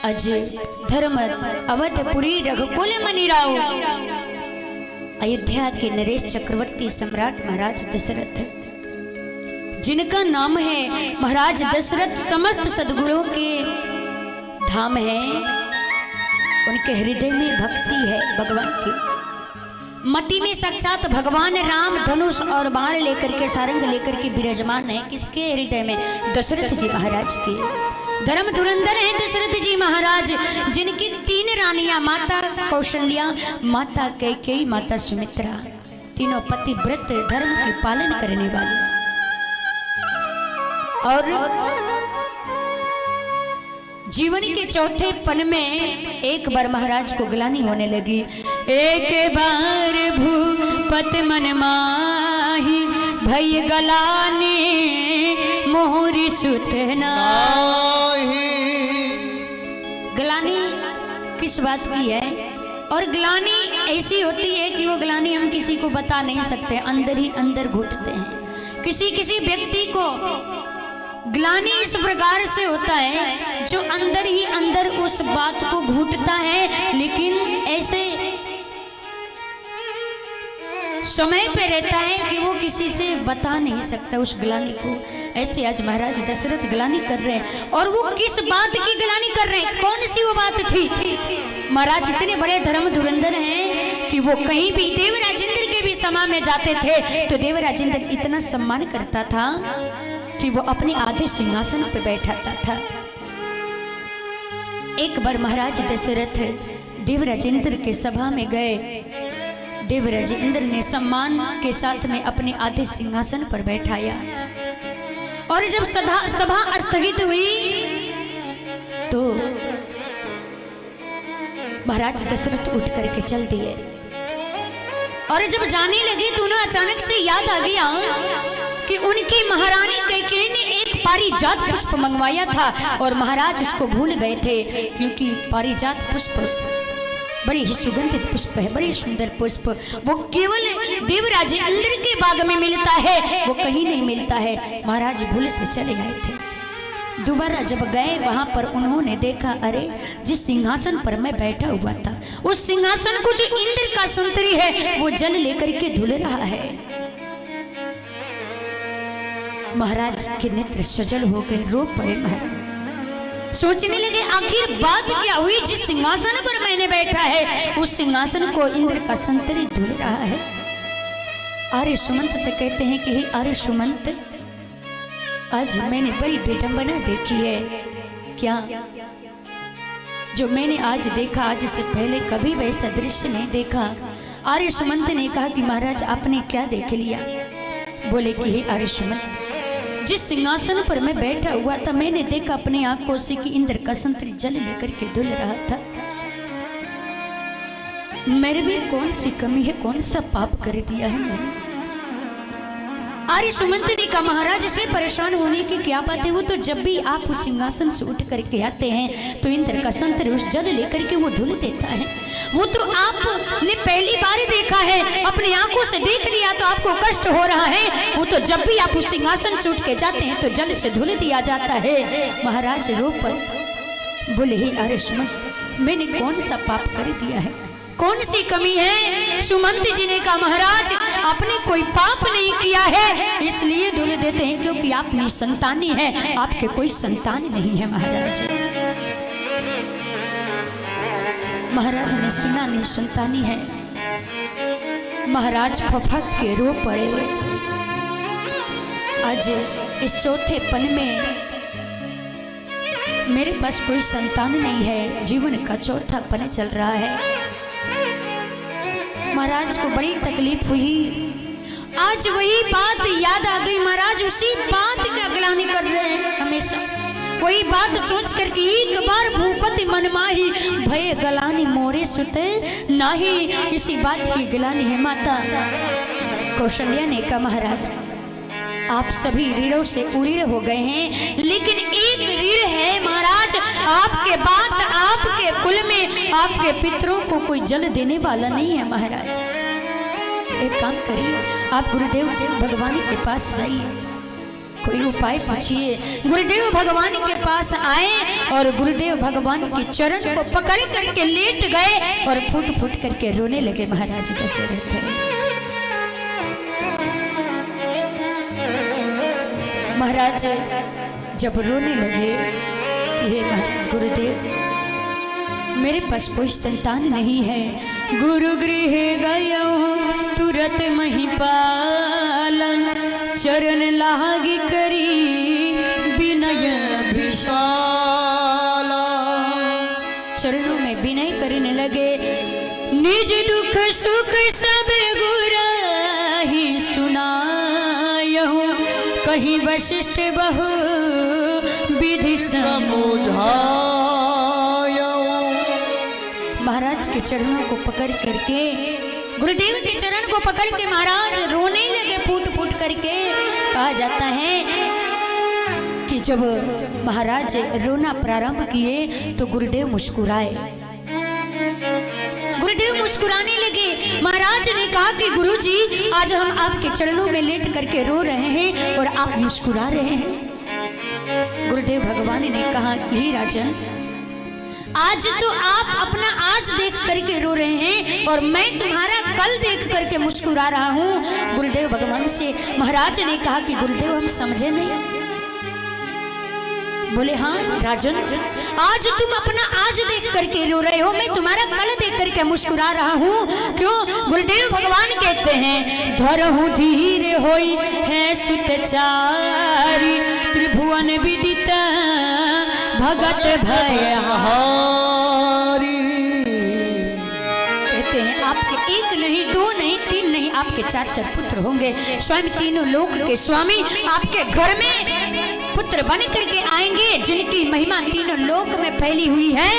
अज धर्म अवधपुरी रघुकुल मनिराव। अयोध्या के नरेश चक्रवर्ती सम्राट महाराज दशरथ, जिनका नाम है महाराज दशरथ, समस्त सद्गुरुओं के धाम है। उनके हृदय में भक्ति है भगवान की। मति में साक्षात भगवान राम धनुष और बाण लेकर के, सारंग लेकर के विराजमान है। किसके हृदय में? दशरथ जी महाराज के। धर्म धुरंधर है दशरथ जी महाराज, जिनकी 3 रानियां, माता कौशल्या, माता कैकेयी, माता सुमित्रा, तीनों पति व्रत धर्म की पालन करने वाले। और जीवन के चौथे पन में एक बार महाराज को ग्लानि होने लगी। एक बार भूपत मन माही, भय गलानी मोहरी सुतना। ग्लानि किस बात की है? और ग्लानि ऐसी होती है कि वो ग्लानि हम किसी को बता नहीं सकते, अंदर ही अंदर घुटते हैं। किसी व्यक्ति को ग्लानि इस प्रकार से होता है जो अंदर ही अंदर उस बात को घुटता है, लेकिन ऐसे समय पे रहता है कि वो किसी से बता नहीं सकता उस ग्लानि को। ऐसे आज महाराज दशरथ ग्लानि कर रहे हैं। और वो किस बात की ग्लानि कर रहे हैं? कौन सी वो बात थी? महाराज इतने बड़े धर्म धुरंधर हैं कि वो कहीं भी देवराज इंद्र के भी सभा में जाते थे तो देवराज इंद्र इतना सम्मान करता था कि वो अपने आधे सिंहासन पर बैठाता था। एक बार महाराज दशरथ देवराज इंद्र के सभा में गए। देवराज इंद्र ने सम्मान के साथ में अपने आधे सिंहासन पर बैठाया। और जब सभा स्थगित हुई तो महाराज दशरथ उठ करके चल दिए। और जब जाने लगे तो उन्हें अचानक से याद आ गया कि उनकी महारानी कैकेयी ने एक पारिजात पुष्प मंगवाया था और महाराज उसको भूल गए थे, क्योंकि पारिजात पुष्प बड़ी ही सुगंधित पुष्प है, बड़ी सुंदर पुष्प। वो केवल देवराज इंद्र के बाग में मिलता है, वो कहीं नहीं मिलता है। महाराज भूल से चले गए थे। दोबारा जब गए वहां पर उन्होंने देखा, अरे जिस सिंहासन पर मैं बैठा हुआ था उस सिंहासन को जो इंद्र का संतरी है वो जल लेकर के धुल रहा है। महाराज के नेत्र सजल हो गए, रो पड़े। महाराज सोचने लगे आखिर बात क्या हुई? जिस सिंहासन पर मैंने बैठा है उस सिंहासन को इंद्र का संतरी धुल रहा है। आर्य सुमंत से कहते हैं कि हे आर्य सुमंत, आज मैंने बड़ी विडंबना देखी है। क्या? जो मैंने आज देखा, आज से पहले कभी वैसा दृश्य नहीं देखा। आर्य सुमंत ने कहा कि महाराज आपने क्या देख लिया? बोले कि हे आर्य सुमंत, जिस सिंहासन पर मैं बैठा हुआ था मैंने देखा अपनी आंखों से कि इंद्र का संतरी जल लेकर के धुल रहा था। मेरे में कौन सी कमी है, कौन सा पाप कर दिया है मैंने? आर्य सुमंत ने कहा महाराज इसमें परेशान होने की क्या बात है? वो तो जब भी आप उस सिंहासन से उठ करके आते हैं तो इंद्र का संतरी उस जल लेकर के वो धुल देता है। वो तो आपने पहली बार ही देखा है, अपनी आंखों से देख लिया तो आपको कष्ट हो रहा है। वो तो जब भी आप उस सिंहासन से उठ के जाते हैं तो जल से धुल दिया जाता है। महाराज रो पड़े। बोले ही आर्य सुमंत, मैंने कौन सा पाप कर दिया है, कौन सी कमी है? सुमंत जी ने कहा महाराज आपने कोई पाप नहीं किया है, इसलिए धुल देते हैं क्योंकि आप निसंतानी है, आपके कोई संतान नहीं है। महाराज ने सुना निसंतानी है। महाराज फफक के रो पड़े। आज इस चौथे पन में मेरे पास कोई संतान नहीं है, जीवन का चौथा पन चल रहा है। महाराज को बड़ी तकलीफ हुई। आज वही बात याद आ गई। महाराज उसी बात का ग्लानि कर रहे हैं हमेशा। वही बात सोच कर कि एक बार भूपति मन माही, भय गलानी मोरे सुते नाही। इसी बात की ग्लानि है। माता कौशल्या ने कहा महाराज आप सभी रीढ़ों से उरीढ़ हो गए हैं, लेकिन एक रीढ़ है महाराज, आपके बाद आपके कुल में आपके पितरों को कोई जल देने वाला नहीं है। महाराज एक काम करिए, आप गुरुदेव भगवान के पास जाइए, कोई उपाय पूछिए। गुरुदेव भगवान के पास आए और गुरुदेव भगवान के चरण को पकड़ करके लेट गए और फूट फूट करके रोने लगे महाराज दशरथ। महाराज जब रोने लगे कि हे गुरुदेव मेरे पास कोई संतान नहीं है, गुरु गृह गयो तुरंत महिपाल, चरण लागी करी विनय विशाल। चरणों में विनय करने लगे, निज दुख सुख सब गुरहि सुनायहु, कहीं वशिष्ठ बहु विधि समझायहु। महाराज के चरणों को पकड़ करके, गुरुदेव के चरण को पकड़ के महाराज रोने लगे फूट फूट करके। कहा जाता है कि जब महाराज रोना प्रारंभ किए तो गुरुदेव मुस्कुराए। गुरुदेव मुस्कुराने लगे। महाराज ने कहा कि गुरुजी आज हम आपके चरणों में लेट करके रो रहे हैं और आप मुस्कुरा रहे हैं। गुरुदेव भगवान ने कहा कि राजन आज तो आप अपना आज देख करके रो रहे हैं और मैं तुम्हारा कल देख करके मुस्कुरा रहा हूँ। गुरुदेव भगवान से महाराज ने कहा कि गुरुदेव हम समझे नहीं। बोले हाँ राजन, आज तुम अपना आज देख करके रो रहे हो, मैं तुम्हारा कल देख करके मुस्कुरा रहा हूँ। क्यों? गुरुदेव भगवान कहते हैं धरहु धीरे होई है सुतचारी, त्रिभुवन विदिता भगत भयहारी। कहते हैं आपके एक नहीं दो नहीं तीन नहीं आपके चार चार पुत्र होंगे, स्वयं तीनों लोक के स्वामी आपके घर में पुत्र बन करके आएंगे, जिनकी महिमा तीनों लोक में फैली हुई है।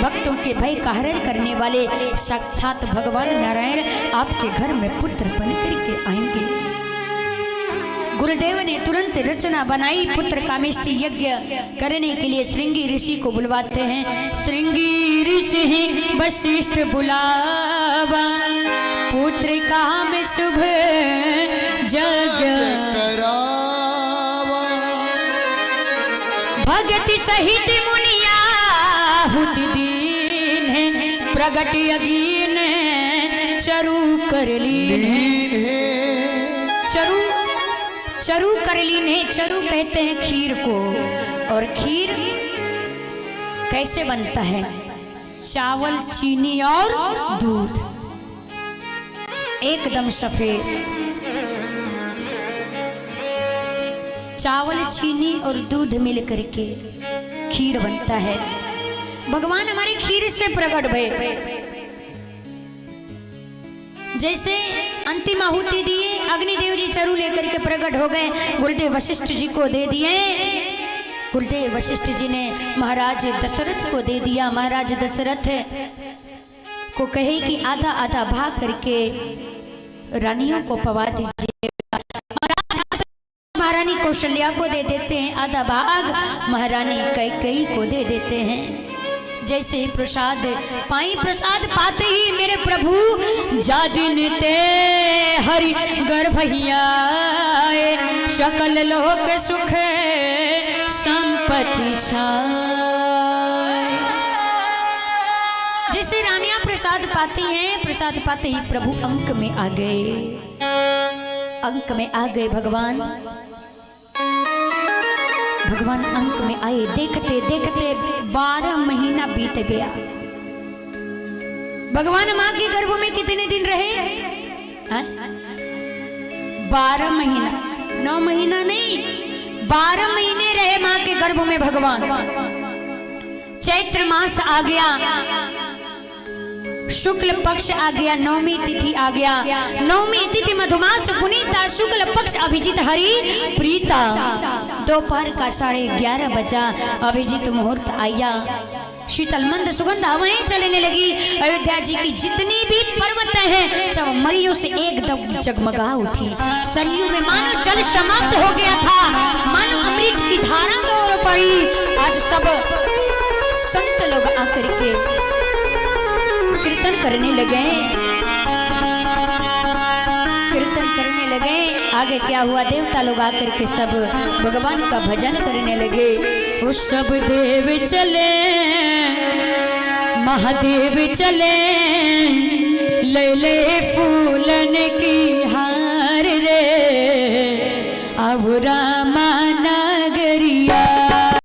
भक्तों के भय का हरण करने वाले साक्षात भगवान नारायण आपके घर में पुत्र बन करके आएंगे। गुरुदेव ने तुरंत रचना बनाई, पुत्र कामेष्टि यज्ञ करने के लिए श्रृंगी ऋषि को बुलवाते हैं। श्रृंगी ऋषि वशिष्ठ बुलावा, पुत्र काम शुभ यज्ञ करावा, भगति सहित मुनिया हुत दीन है, प्रगट यज्ञ चरु कर लीन है। चरु कर लीने, चरु कहते हैं खीर को, और खीर कैसे बनता है? चावल चीनी और दूध, एकदम सफेद चावल चीनी और दूध मिल करके खीर बनता है। भगवान हमारे खीर से प्रकट भय। जैसे अंतिम आहुति दिए, अग्निदेव जी चरु लेकर के प्रकट हो गए, गुरुदेव वशिष्ठ जी को दे दिए। गुरुदेव वशिष्ठ जी ने महाराज दशरथ को दे दिया। महाराज दशरथ को कहे कि आधा आधा भाग करके रानियों को पवा दीजिएगा। महारानी कौशल्या को दे देते हैं आधा भाग, महारानी कैकेयी को दे देते हैं। जैसे ही प्रसाद पाई, प्रसाद पाते ही मेरे प्रभु जादिन ते हरि गर्भहिया, सकल लोक सुख संपत्ति छाए। जैसे रानियां प्रसाद पाती हैं, प्रसाद पाते ही प्रभु अंक में आ गए, अंक में आ गए। भगवान अंक में आए। देखते देखते 12 महीना बीत गया। भगवान माँ के गर्भ में कितने दिन रहे? 12 महीना, 9 महीना नहीं, 12 महीने रहे माँ के गर्भ में भगवान। चैत्र मास आ गया, शुक्ल पक्ष आ गया, नौमी तिथि आ गया। नौमी तिथि मधुमास पुनीता, शुक्ल पक्ष अभिजीत हरि प्रीता। दोपहर का 11:30 बजा, अभिजीत मुहूर्त आया। शीतल मंद सुगंध हवाएं चलने लगी। अयोध्या जी की जितनी भी पर्वत हैं सब मरियों से एकदम जगमगा उठी। सरयू में मानो जल समाप्त हो गया था, मानो अमृत की धारा दौड़ पड़ी। आज सब संत लोग आकर के कीर्तन करने लगे, कीर्तन करने लगे। आगे क्या हुआ, देवता लोग आकर के सब भगवान का भजन करने लगे। वो सब देव चले, महादेव चले, ले ले फूलन की हार रे, अब